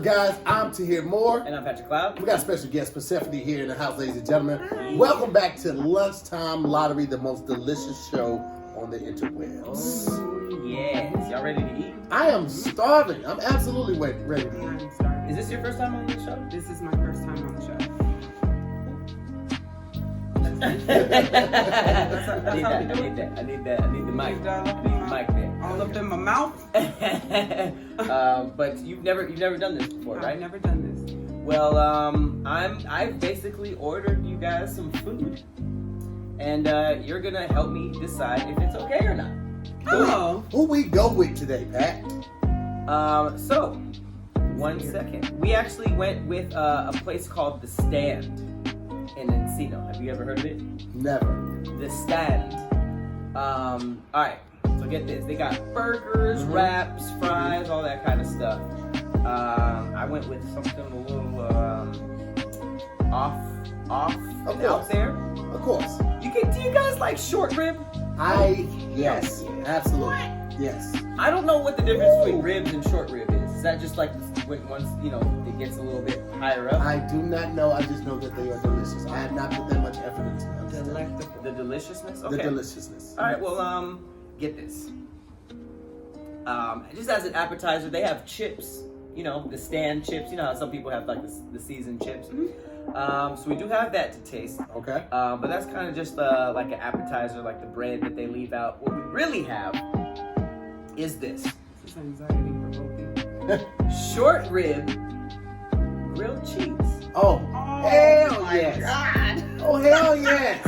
up, guys? I'm Tahir Moore. And I'm Patrick Cloud. We got a special guest, Persephanii, here in the house, ladies and gentlemen. Hi. Welcome back to Lunchtime Lottery, the most delicious show on the interwebs. Oh, yes. Y'all ready to eat? I am starving. I'm absolutely ready to eat. I'm starving. Is this your first time on the show? This is my first time on the show. I need the mic. There. All up in my mouth. But you've never done this before, right? I've never done this. Well, I've basically ordered you guys some food, and you're gonna help me decide if it's okay or not. Oh. Who we go with today, Pat? So 1 second. We actually went with a place called The Stand in Encino. Have you ever heard of it? Never. The Stand. All right. So get this. They got burgers, wraps, fries, all that kind of stuff. I went with something a little off and out there. Of course. Do you guys like short rib? Yes, absolutely. Yes. I don't know what the difference between ribs and short rib is. Is that just like when once it gets a little bit higher up? I do not know. I just know that they are delicious. I have not put that much effort into them. The deliciousness? Okay. The deliciousness. All right, well, get this. Just as an appetizer, they have chips. You know, the Stand chips. You know how some people have like the seasoned chips. So we do have that to taste. Okay. But that's kind of just like an appetizer, like the bread that they leave out. What we really have is this. This is anxiety provoking. Short rib grilled cheese. Oh, hell my yes. God. Oh, hell yes.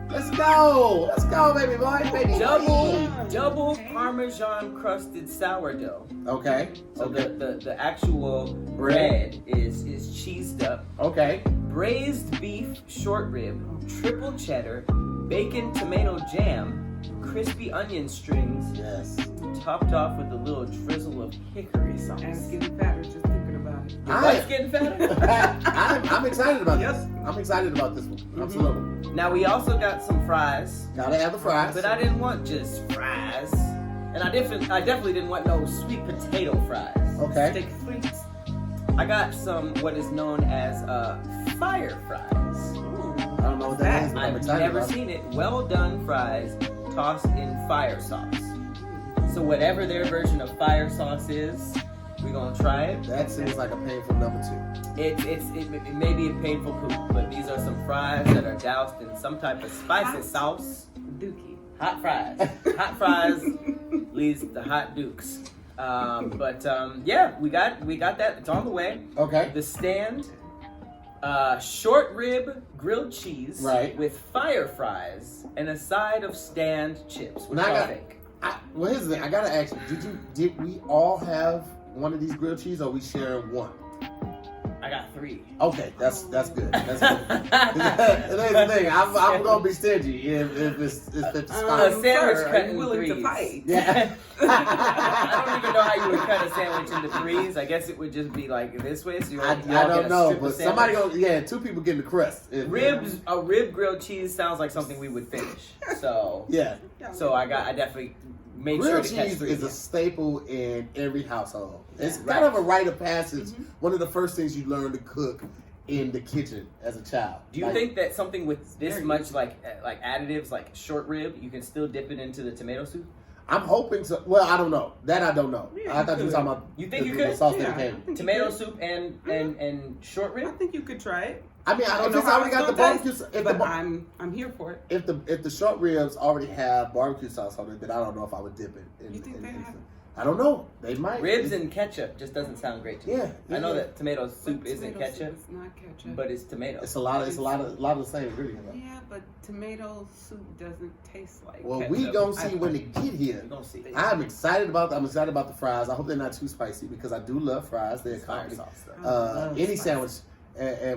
Let's go, baby boy, baby. Double Parmesan crusted sourdough. Okay. So the actual bread is cheesed up. Okay. Braised beef short rib, triple cheddar, bacon tomato jam, crispy onion strings, Yes. topped off with a little drizzle of hickory sauce. And it's getting fatter just thinking about it. Your wife's getting fatter? I'm excited about Yep. this. I'm excited about this one. Absolutely. Now we also got some fries, Gotta have the fries. but I didn't want just fries, and I definitely didn't want no sweet potato fries. Okay. Stick frites. I got some what is known as fire fries. I don't know what that is, but I'm I've excited never about it. seen it. Well done fries tossed in fire sauce. So whatever their version of fire sauce is, we're gonna try it. That seems like a painful number 2. It may be a painful poop, but these are some fries that are doused in some type of spicy sauce. Dookie. Hot fries. Hot fries leads to hot dukes. Yeah, we got that. It's on the way. Okay. The Stand, short rib grilled cheese, Right. with fire fries and a side of Stand chips. What Now y'all I got- think? Well, here's the thing. I gotta ask you. Did we all have one of these grilled cheese, or we sharing one? I got 3. Okay, that's good. That's good. Here's the thing. I'm gonna be stingy if it's A spicy. sandwich Sir, cut are you in willing threes. to fight? Yeah. I don't even know how you would cut a sandwich into 3s. I guess it would just be like this way. So I don't know, but somebody gonna 2 people getting the crust. A rib grilled cheese sounds like something we would finish. So Yeah. So I definitely made Grilled sure to catch cheese 3. is a staple in every household. It's Right. kind of a rite of passage. One of the first things you learn to cook in the kitchen as a child. Do you Like, think that something with this much like additives, like short rib, you can still dip it into the tomato soup? I'm hoping so. Well, I don't know. That I don't know. Yeah, I thought you were you talking about. You think you the could? sauce Yeah, that I came. think you Tomato could. soup and short I rib? think you could try it. I mean, I don't if know it's how already got the gonna barbecue, taste, but I'm here for it. if the short ribs already have barbecue sauce on it, then I don't know if I would dip it. You think they have? I don't know. They might. Ribs and ketchup just doesn't sound great to me. Yeah, I know yeah. that tomato soup But isn't tomato soup ketchup, is not ketchup. but it's tomato. It's a lot of the same ingredients. Though. Yeah, but tomato soup doesn't taste like Well, ketchup. we gonna see when they get here. We're gonna see. I'm excited about the fries. I hope they're not too spicy because I do love fries. They're Fire accompany sauce though. any sandwich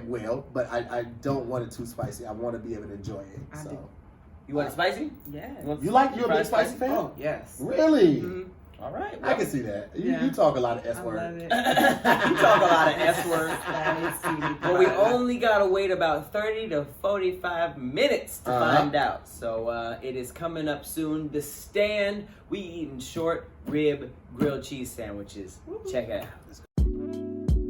will, but I don't want it too spicy. I want to be able to enjoy it. I So do. You want it spicy? Yeah. you're a big fries spicy fan? Oh yes. Really? Mhm. All right. I can see that. You Yeah. talk a lot of S I word. love it. You talk a lot of S words. That is sweetie But we pie. only gotta wait about 30 to 45 minutes to find out. So it is coming up soon. The Stand. We eating short rib grilled cheese sandwiches. Check it out.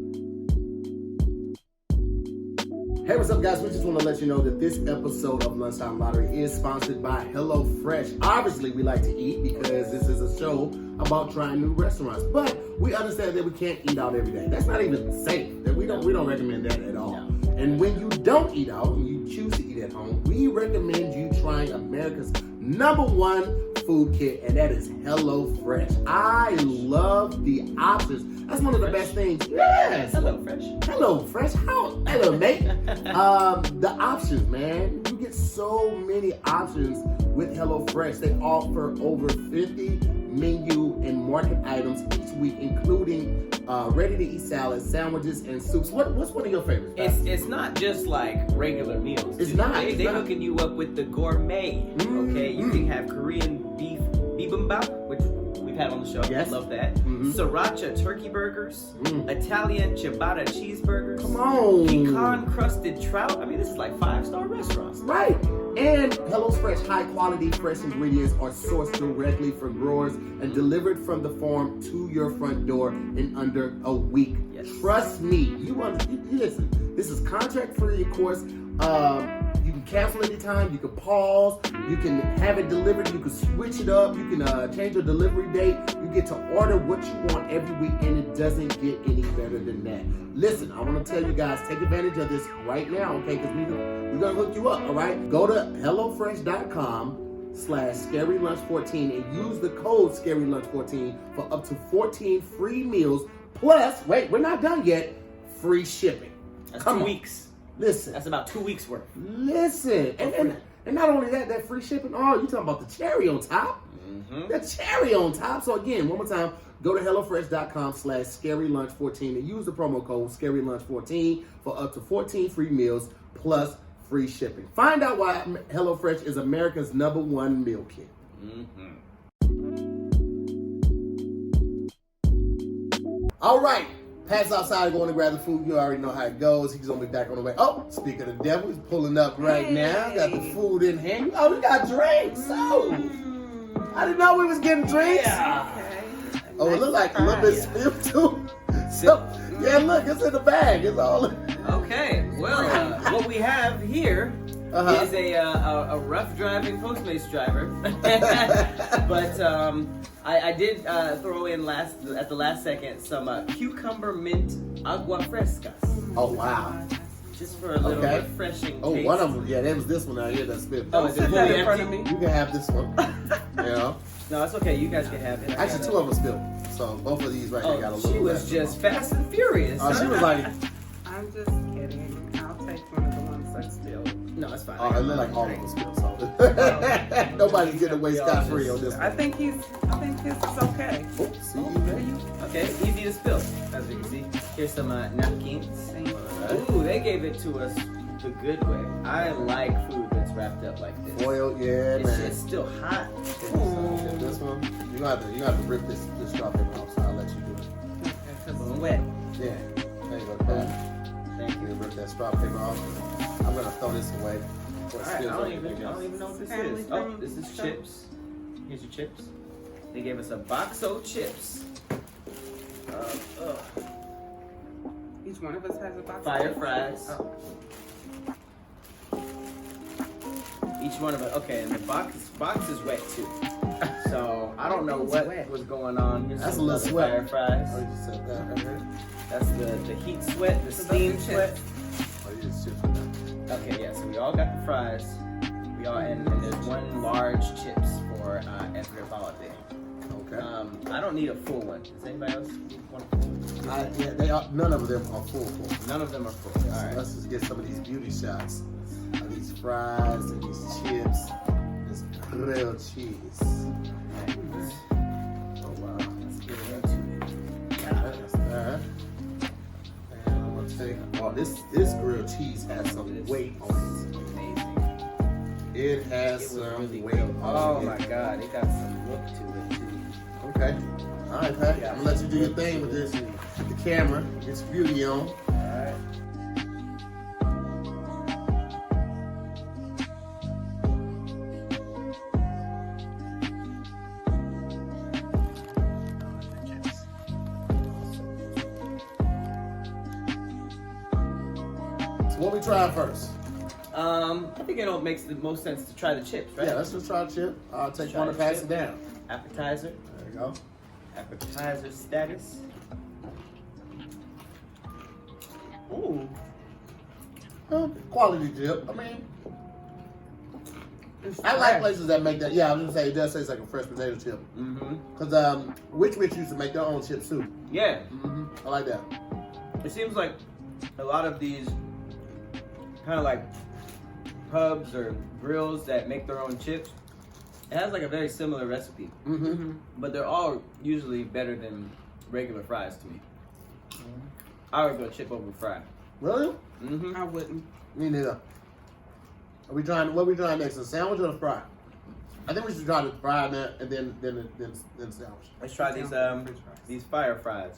Hey, what's up, guys? We just want to let you know that this episode of Lunchtime Lottery is sponsored by HelloFresh. Obviously, we like to eat because this is a show about trying new restaurants, but we understand that we can't eat out every day. That's not even safe. That we don't recommend that at all. No. And when you don't eat out and you choose to eat at home, we recommend you trying America's #1 food kit, and that is HelloFresh. I love the options. That's one of the best things. Yes. HelloFresh. HelloFresh. Hello, mate. The options, man. You get so many options with HelloFresh. They offer over 50 menu and market items each week, including ready-to-eat salads, sandwiches, and soups. What's one of your favorites? It's not just like regular meals. It's not. They hooking you up with the gourmet. Okay, you can have Korean beef bibimbap, which we've had on the show. Yes. Love that. Sriracha turkey burgers, Italian ciabatta cheeseburgers. Come on. Pecan crusted trout. I mean, this is like 5-star restaurants. Right. And HelloFresh high-quality fresh ingredients are sourced directly from growers and delivered from the farm to your front door in under a week. Yes. Trust me. You listen. This is contract-free, of course. You can cancel anytime. You can pause. You can have it delivered. You can switch it up. You can change your delivery date. You get to order what you want every week, and it doesn't get any better than that. Listen, I want to tell you guys, take advantage of this right now, okay? Because we're going to hook you up, all right? Go to HelloFresh.com/ScaryLunch14 and use the code ScaryLunch14 for up to 14 free meals. Plus, wait, we're not done yet. Free shipping. That's Come 2 on. weeks. Listen. That's about 2 weeks worth. Listen. And not only that free shipping. Oh, you talking about the cherry on top? The cherry on top. So again, one more time, go to HelloFresh.com/ScaryLunch14 and use the promo code ScaryLunch14 for up to 14 free meals plus free shipping. Find out why HelloFresh is America's #1 meal kit. All right. Pat's outside going to grab the food. You already know how it goes. He's going to be back on the way. Oh, speaking of the devil, he's pulling up right now. Got the food in hand. Oh, we got drinks. Oh, I didn't know we was getting drinks. Okay. Oh, it looked like a little bit spilled too. So, yeah, look, it's in the bag. It's all in. Okay, well, what we have here is a rough driving Postmates driver, but I did throw in at the last second some cucumber mint agua frescas. Oh, wow. Just for a little refreshing Oh, taste. one of them. Yeah, there was this one out here that spilled. Oh, is it Put fully that in front of empty? me. You can have this one. Yeah. No, it's okay. You guys can have it. Actually, two of them spilled. So both of these right here got a little She was left. just fast and furious. Oh, she was like, I'm just kidding. I'll take one of the ones that still. No, it's fine. oh, it looked like all of them spilled. So nobody's getting away scot free on this I one. think his is okay. Oops, see you there. Okay, easy to spill, as you can see. Here's some napkins. Ooh, they gave it to us the good way. I like food that's wrapped up like this. Foil, yeah, man. It's still hot. Yeah, this one, you gonna have to rip this straw paper off. So I'll let you do it. Because it's wet. Yeah, there you go. Pat. Thank You you. rip that straw paper off. I'm gonna throw this away. All right, I don't even know what this Family is. Oh, friendly this is stuff. chips. Here's your chips. They gave us a box of chips. Each one of us has a box. Fire of fries. Oh. Each one of us. Okay, and the box is wet too. So I don't know what was going on. Here's That's some a little other sweat. Fire fries. Oh, you just said that right here? That's the heat sweat, the So those steam are sweat. Oh, you just chips with that. Okay, yeah. So we all got the fries. We all and there's one large chips for everybody. Okay. I don't need a full one. Does anybody else need one? Yeah, they are. None of them are full. None of them are full. So All right. let's just get some of these beauty shots. Of these fries and these chips. This grilled cheese. Oh wow. Let's get into it. That's that. And I'm gonna take. Oh, this grilled cheese has some weight on Amazing. it. It has It was some really weight grilled. on Oh it. my god, it got some look to it too. Okay. All right, Pat. I'm gonna let you do your thing with this. With the camera. Get your beauty on. Alright. What we try first? I think it makes the most sense to try the chips, right? Yeah, let's just try the chip. I'll take Try one and the pass chip. it down. Appetizer. There you go. Appetizer status. Ooh. Quality chip. I mean, It's I like fresh. places that make that. Yeah, I was gonna say it does taste like a fresh potato chip. Mm-hmm. Cause Witch used to make their own chip soup. Yeah. I like that. It seems like a lot of these kind of like pubs or grills that make their own chips, it has like a very similar recipe, but they're all usually better than regular fries to me. I would go chip over fry. Really? Mm-hmm. I wouldn't. Me neither. Are we trying? What are we trying next? A sandwich or a fry? I think we should try the fry and then sandwich. Let's try these fire fries.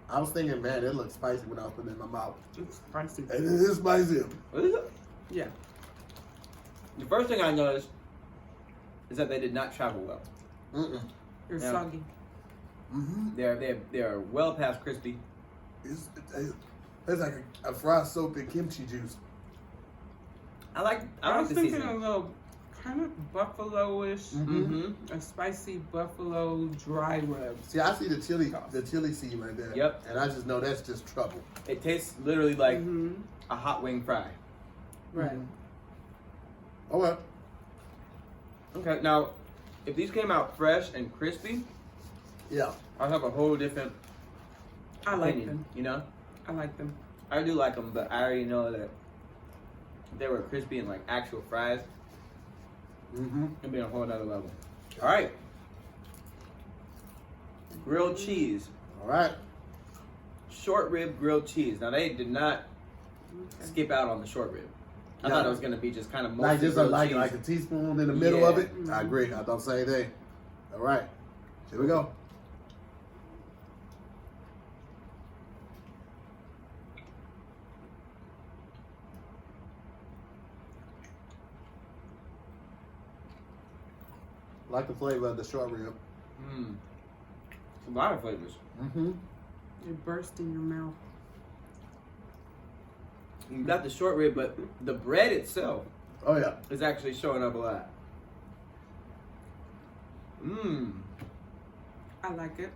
I was thinking, man, it looks spicy when I was putting it in my mouth. It's spicy. And it is spicy. What is it? Yeah. The first thing I noticed is that they did not travel well. They're Yeah. soggy. They're well past crispy. It's like a fry soaked in kimchi juice. I like was the thinking seasoning. a little kind of buffalo-ish, Mm-hmm. a spicy buffalo dry rub. See, I see the chili seed right there. Yep. And I just know that's just trouble. It tastes literally like Mm-hmm. a hot wing fry. Right. Oh well. Okay, now if these came out fresh and crispy, Yeah. I'd have a whole different I like opinion. them. You know, I like them. I do like them, but I already know that if they were crispy and like actual fries, it'd be a whole nother level. All right, grilled cheese, All right. short rib grilled cheese. Now they did not skip out on the short rib. I No. thought it was gonna be just kind of Like just grilled like cheese. a teaspoon in the middle Yeah. of it. I agree. I thought the same thing. All right. Here we go. Like the flavor of the short rib. It's a lot of flavors. They burst in your mouth. You got the short rib, but the bread itself Oh yeah. is actually showing up a lot. I like it.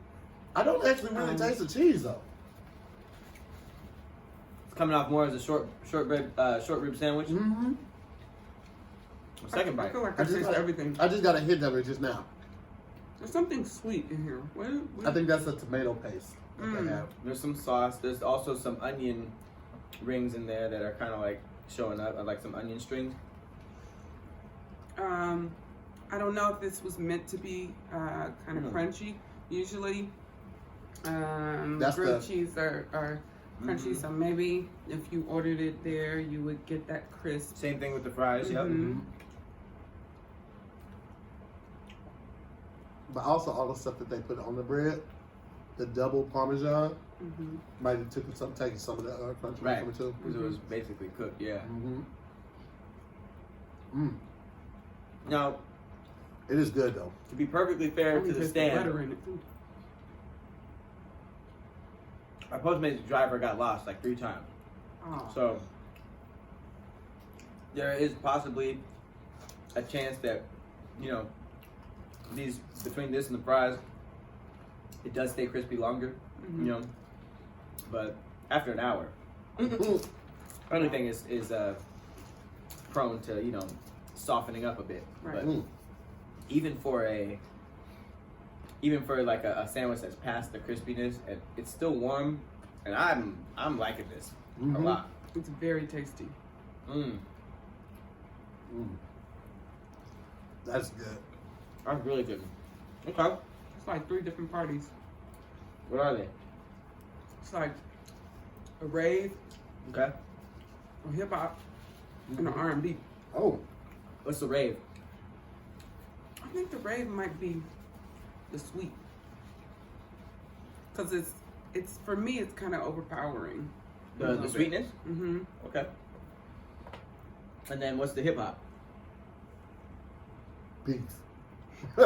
I don't actually really taste the cheese though. It's coming off more as a short rib sandwich. Second I bite. feel like I taste everything. I just got a hint of it just now. There's something sweet in here. I think that's a tomato paste that they have. There's some sauce. There's also some onion rings in there that are kind of like showing up, like some onion strings. I don't know if this was meant to be kind of crunchy. Usually, That's grilled the- cheese are crunchy, so maybe if you ordered it there, you would get that crisp. Same thing with the fries. Yep. But also all the stuff that they put on the bread, the double Parmesan, might have taken some of the crunchy Right. from it too. Because it was basically cooked. Yeah. Now, It is good though. to be perfectly fair to the Butter stand, in it too. our Postmates driver got lost like 3 times. Oh. So there is possibly a chance that, you know, between this and the fries, it does stay crispy longer, you know. But after an hour, everything is prone to, you know, softening up a bit. Right. But even for like a sandwich that's past the crispiness, and it's still warm, and I'm liking this a lot. It's very tasty. That's good. That's really good. Okay. It's like 3 different parties. What are they? It's like a rave, Okay. a hip hop, and an R&B. Oh, What's the rave? I think the rave might be the sweet, cause it's for me it's kind of overpowering. The sweetness? Mm-hmm. Okay. And then what's the hip hop? beef. I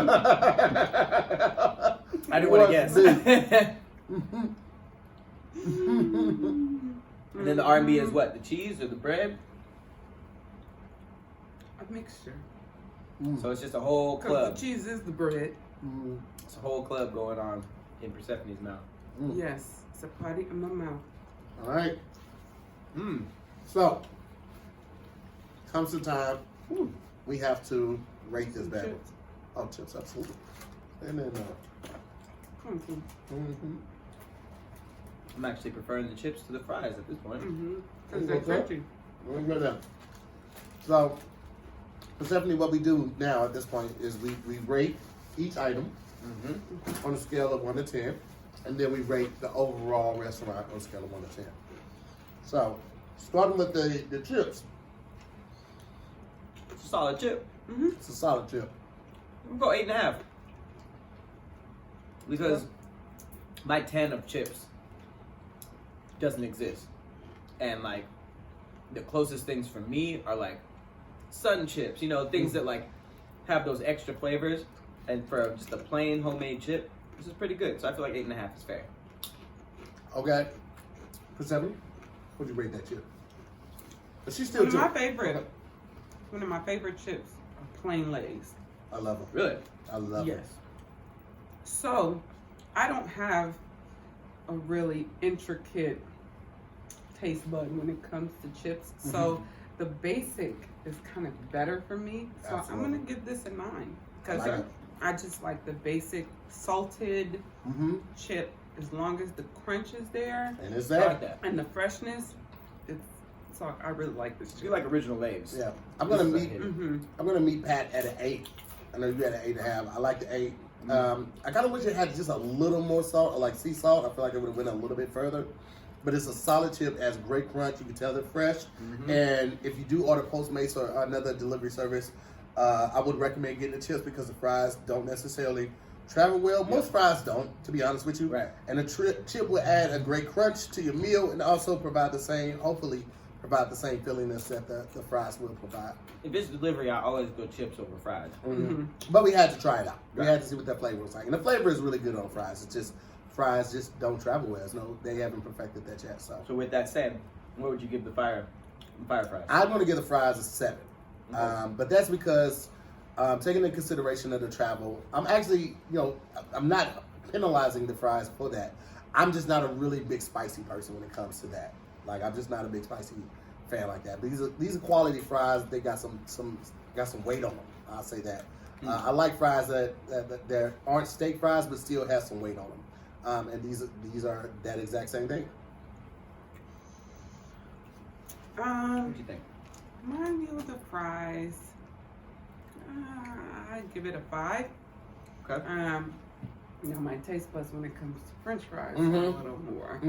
didn't want to guess. And then the R&B is what? The cheese or the bread? A mixture. So it's just a whole Because club. the cheese is the bread. It's a whole club going on in Persephone's mouth. Yes, it's a party in my mouth. All right. So, comes the time we have to rate this bad boy. Chips. Oh, chips, absolutely. And then, I'm actually preferring the chips to the fries at this point. Because they're crunchy. let me go down. So, Persephone, what we do now at this point is we rate each item on a scale of 1 to 10, and then we rate the overall restaurant on a scale of 1 to 10. So, starting with the chips, It's a solid chip. it's a solid chip. I'm gonna go 8.5. Because my 10 of chips doesn't exist. And like the closest things for me are like sun chips, you know, things that like have those extra flavors. And for just a plain homemade chip, this is pretty good. So I feel like 8.5 is fair. Okay. Persephone, what'd you rate that chip? But she's still One of my chip. favorite. One of my favorite chips are plain Lay's. I love them. Really? I love Yes. them. So, I don't have a really intricate taste bud when it comes to chips. So, the basic is kind of better for me. So, Absolutely. I'm going to give this a 9. Because I like it. I just like the basic salted chip. As long as the crunch is there And it's I like that. that. and the freshness, so I really like this I chip. feel like original Lay's. Yeah. I'm gonna This is meet. like it. I'm gonna meet Pat at an 8. I know you had an 8.5. I like the 8. I kind of wish it had just a little more salt, or like sea salt. I feel like it would have went a little bit further. But it's a solid chip, has great crunch. You can tell they're fresh. And if you do order Postmates or another delivery service, I would recommend getting the chips because the fries don't necessarily travel well. Most fries don't, to be honest with you. Right. And the chip will add a great crunch to your meal and also provide the same, hopefully, provide the same fillingness that the fries will provide. If it's delivery, I always go chips over fries. But we had to try it out. We Right. had to see what that flavor was like. And the flavor is really good on fries. It's just, fries just don't travel well. No, they haven't perfected that yet. So So with that said, what would you give the fire fries? I'm going to give the fries a 7. Okay. But that's because taking into consideration of the travel, I'm actually, I'm not penalizing the fries for that. I'm just not a really big spicy person when it comes to that. Like, I'm just not a big spicy fan like that. But these are quality fries. They got some weight on them. I'll say that. I like fries that aren't steak fries, but still have some weight on them. And these are that exact same thing. What do you think? My view of the fries, I'd give it a 5. Okay. My taste buds when it comes to French fries are a little more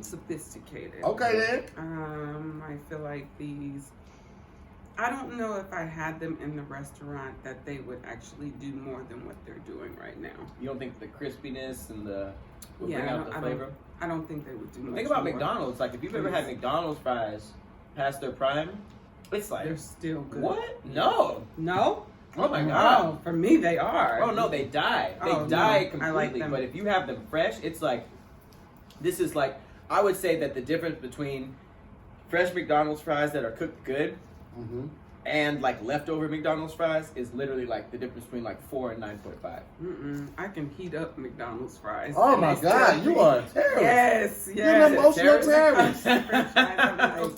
sophisticated. Okay then. I feel like these. I don't know if I had them in the restaurant that they would actually do more than what they're doing right now. You don't think the crispiness and the would Yeah, bring out the flavor? I don't think they would do much Think about more. McDonald's. Like if you've ever had McDonald's fries past their prime, it's like They're still good. what? No. No? Oh my god. No, for me they are. Oh no, they die. They Oh, die no, completely. I like them. But if you have them fresh, it's like this is like I would say that the difference between fresh McDonald's fries that are cooked good and like leftover McDonald's fries is literally like the difference between like 4 and 9.5. I can heat up McDonald's fries. Oh and my they God, still you be- are a terrorist. Yes, You're an yes. emotional Terrorist? terrorist. I'm like,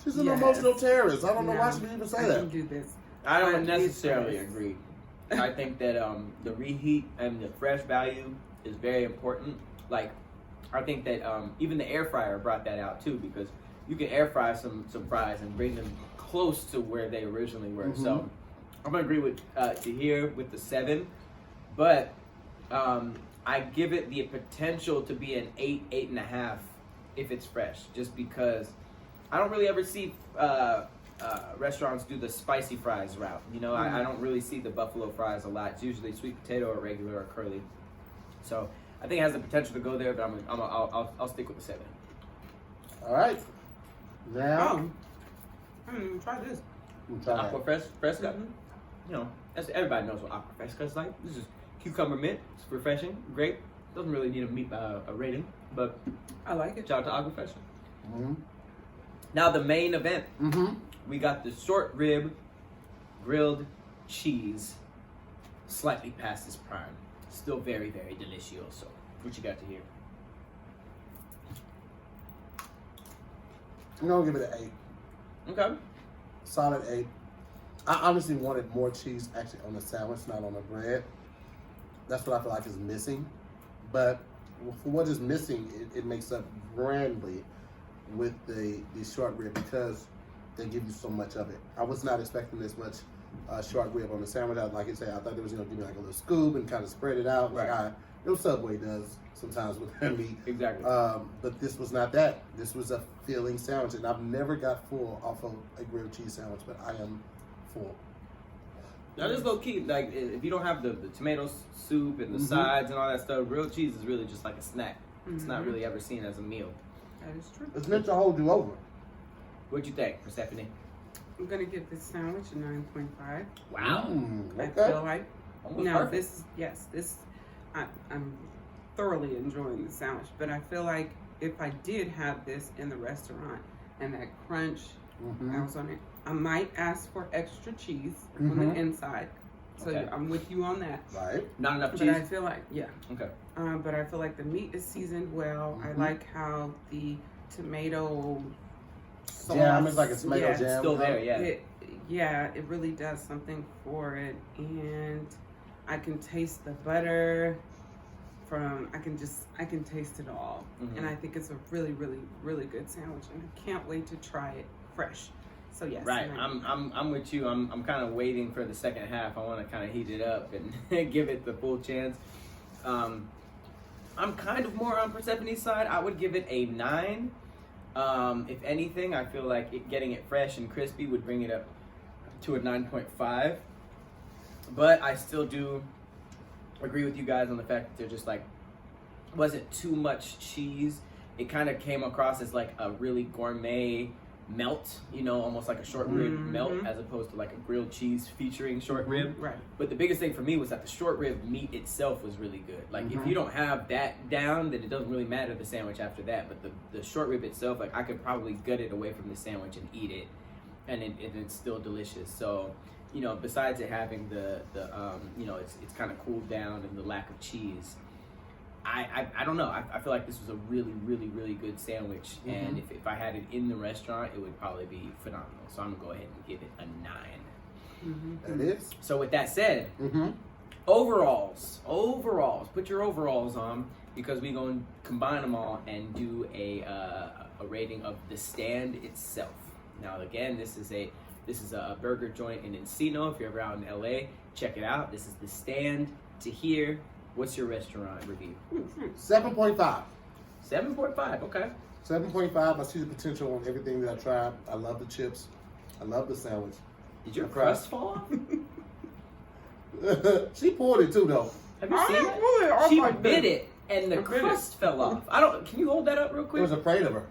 She's an Yes. emotional terrorist. I don't know why no, she would even I say can that. do this. I don't But necessarily it's- agree. I think that the reheat and the fresh value is very important. Like, I think that even the air fryer brought that out too, because you can air fry some fries and bring them close to where they originally were. So I'm gonna agree with Tahir with the 7, but I give it the potential to be an 8, 8.5 if it's fresh, just because I don't really ever see restaurants do the spicy fries route. You know, I don't really see the buffalo fries a lot. It's usually sweet potato or regular or curly. So I think it has the potential to go there, but I'll stick with the 7. All right. Now, I didn't even try this. we'll try that. Aqua Fresca. You know, everybody knows what Aqua Fresca is like. This is cucumber mint. It's refreshing, great. Doesn't really need a rating, but I like it. shout out to Aquafresh. Mm-hmm. Now the main event. Mm-hmm. We got the short rib grilled cheese, slightly past its prime. Still very, very delicioso. What you got to hear? I'm gonna give it an 8. Okay. Solid 8. I honestly wanted more cheese actually on the sandwich, not on the bread. That's what I feel like is missing. But for what is missing, it makes up grandly with the short rib because they give you so much of it. I was not expecting this much short rib on the sandwich. Like I said, I thought they was gonna give me like a little scoop and kind of spread it out like Subway does sometimes with their meat. Exactly. But this was not that. This was a filling sandwich, and I've never got full off of a grilled cheese sandwich, but I am full. That is low key. Like if you don't have the tomato soup and the sides and all that stuff, grilled cheese is really just like a snack. It's not really ever seen as a meal. That is true. It's meant to hold you over. What'd you think, Persephanie? I'm gonna give this sandwich a 9.5. Wow. I Okay. feel like Almost now perfect. I'm thoroughly enjoying the sandwich, but I feel like if I did have this in the restaurant and that crunch that was on it, I might ask for extra cheese on the inside. So Okay. I'm with you on that. Right. Not enough But cheese. I feel like Okay. but I feel like the meat is seasoned well. I like how the tomato sauce, Jam is like a tomato jam. Still there, yeah. It really does something for it, and I can taste the butter. I can taste it all, and I think it's a really, really, really good sandwich, and I can't wait to try it fresh. So yes, Right, I'm with you. I'm kind of waiting for the second half. I want to kind of heat it up and give it the full chance. I'm kind of more on Persephone's side. I would give it a 9. If anything, I feel like getting it fresh and crispy would bring it up to a 9.5. But I still do agree with you guys on the fact that they're just like, wasn't too much cheese. It kind of came across as like a really gourmet melt, almost like a short rib melt, as opposed to like a grilled cheese featuring short rib. Right. But the biggest thing for me was that the short rib meat itself was really good. Like if you don't have that down, then it doesn't really matter the sandwich after that. But the short rib itself, like I could probably gut it away from the sandwich and eat it, and it's still delicious. So, besides it having the it's kind of cooled down and the lack of cheese, I don't know. I feel like this was a really, really, really good sandwich. And if I had it in the restaurant, it would probably be phenomenal. So I'm gonna go ahead and give it a 9. That is. So with that said, overalls, put your overalls on because we're gonna combine them all and do a rating of the stand itself. Now again, this is a burger joint in Encino. If you're ever out in LA, check it out. This is the stand. Tahir, what's your restaurant review? 7.5. 7.5. Okay. 7.5. I see the potential on everything that I tried. I love the chips. I love the sandwich. Did your crust fall off? She poured it too, though. Have you seen it? She bit it and the crust fell off. Can you hold that up real I quick? was afraid of her.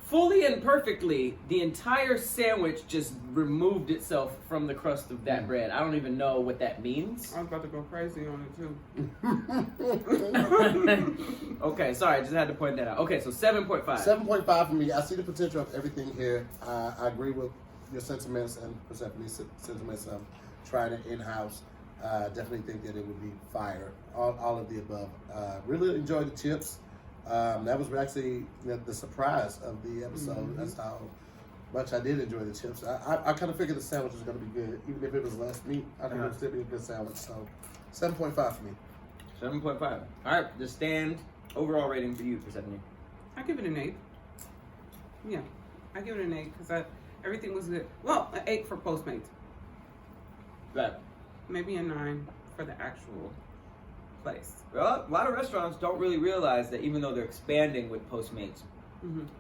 Fully and perfectly, the entire sandwich just removed itself from the crust of that bread. I don't even know what that means. I was about to go crazy on it too. Okay, sorry, I just had to point that out. Okay, so 7.5. 7.5 for me. I see the potential of everything here. I agree with your sentiments and Persephone's sentiments of trying it in-house. Definitely think that it would be fire. All of the above. Really enjoyed the chips. That was actually the surprise of the episode. That's how much I did enjoy the chips. I kind of figured the sandwich was going to be good. Even if it was less meat, I think it would still be a good sandwich. So 7.5 for me. 7.5. All right, the stand overall rating for you, Persephone. I give it an 8. Yeah, I give it an 8 because everything was good. Well, an 8 for Postmates. Right. Maybe a 9 for the actual place. Well, a lot of restaurants don't really realize that even though they're expanding with Postmates,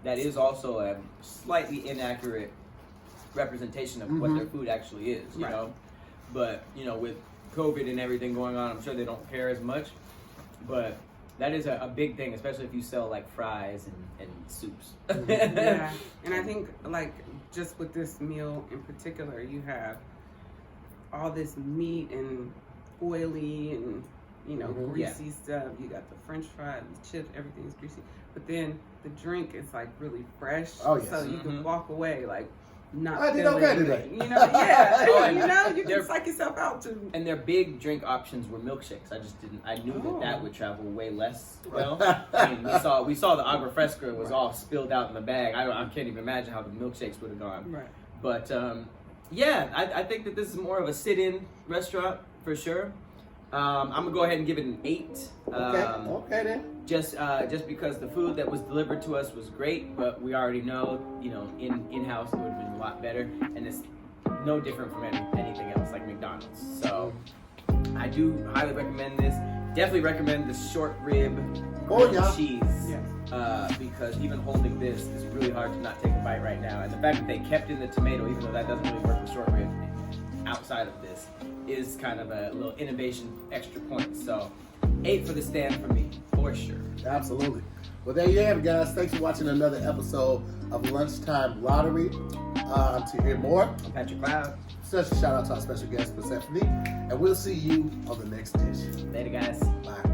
that is also a slightly inaccurate representation of what their food actually is, you know? But, with COVID and everything going on, I'm sure they don't care as much. But that is a big thing, especially if you sell like fries and soups. Yeah, and I think like just with this meal in particular, you have all this meat and oily and you know, Mhm. greasy stuff. You got the French fries, the chips, everything's greasy. But then the drink is like really fresh. Oh, yes. So you can walk away like not I did feeling okay it. today. You know, yeah. Oh, you know, you they're- can psych yourself out too. And their big drink options were milkshakes. I knew Oh. that would travel way less well. I mean, we saw the agua fresca was all spilled out in the bag. I can't even imagine how the milkshakes would have gone. Right. But yeah, I think that this is more of a sit-in restaurant for sure. I'm gonna go ahead and give it an 8. Okay then. Just because the food that was delivered to us was great, but we already know, you know, in-house it would have been a lot better, and it's no different from anything else like McDonald's. So I do highly recommend this. Definitely recommend the short rib grilled cheese. Yes. Because even holding this, it's really hard to not take a bite right now. And the fact that they kept in the tomato, even though that doesn't really work with short rib outside of this, is kind of a little innovation extra point. So 8 for the stand for me, for sure. Absolutely. Well, there you have it, guys. Thanks for watching another episode of Lunchtime Lottery. To hear more, I'm Patrick Cloud. special shout out to our special guest, Persephanii. And we'll see you on the next dish. Later, guys. Bye.